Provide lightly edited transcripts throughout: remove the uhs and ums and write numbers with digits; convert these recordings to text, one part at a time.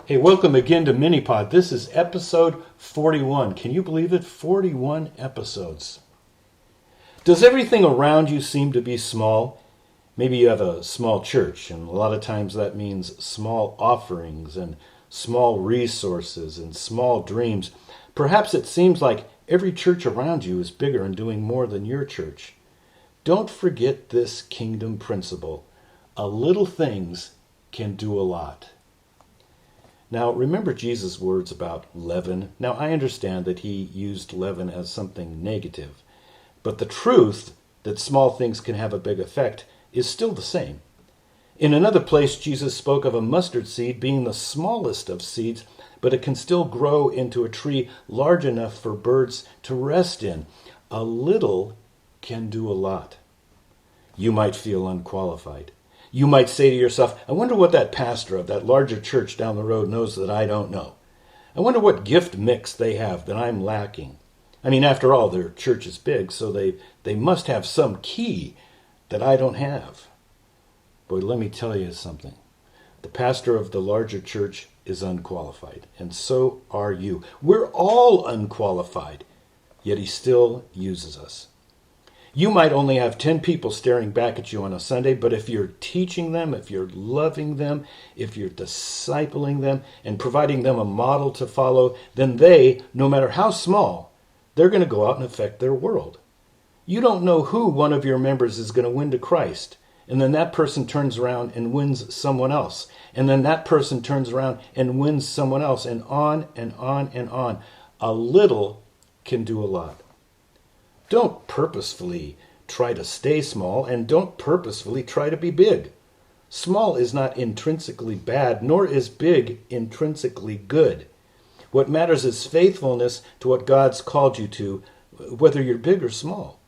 Hey, welcome again to Minipod. This is episode 41. Can you believe it? 41 episodes. Does everything around you seem to be small? Maybe you have a small church, and a lot of times that means small offerings and small resources and small dreams. Perhaps it seems like every church around you is bigger and doing more than your church. Don't forget this kingdom principle. A little things can do a lot. Now, remember Jesus' words about leaven. Now, I understand that he used leaven as something negative, but the truth that small things can have a big effect is still the same. In another place, Jesus spoke of a mustard seed being the smallest of seeds, but it can still grow into a tree large enough for birds to rest in. A little can do a lot. You might feel unqualified. You might say to yourself, I wonder what that pastor of that larger church down the road knows that I don't know. I wonder what gift mix they have that I'm lacking. I mean, after all, their church is big, so they must have some key that I don't have. Boy, let me tell you something. The pastor of the larger church is unqualified, and so are you. We're all unqualified, yet he still uses us. You might only have 10 people staring back at you on a Sunday, but if you're teaching them, if you're loving them, if you're discipling them and providing them a model to follow, then they, no matter how small, they're going to go out and affect their world. You don't know who one of your members is going to win to Christ, and then that person turns around and wins someone else, and then that person turns around and wins someone else, and on and on and on. A little can do a lot. Don't purposefully try to stay small, and don't purposefully try to be big. Small is not intrinsically bad, nor is big intrinsically good. What matters is faithfulness to what God's called you to, whether you're big or small.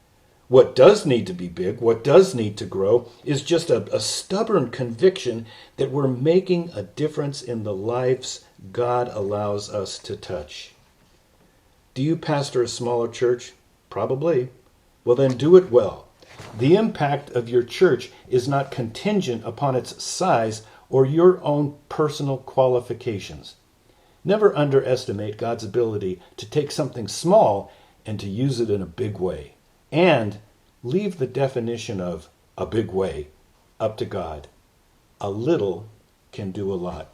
What does need to be big, what does need to grow, is just a stubborn conviction that we're making a difference in the lives God allows us to touch. Do you pastor a smaller church? Probably. Well, then do it well. The impact of your church is not contingent upon its size or your own personal qualifications. Never underestimate God's ability to take something small and to use it in a big way. And leave the definition of a big way up to God. A little can do a lot.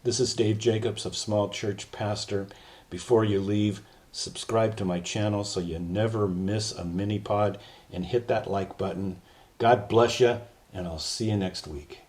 This is Dave Jacobs of Small Church Pastor. Before you leave, subscribe to my channel so you never miss a mini pod, and hit that like button. God bless you, and I'll see you next week.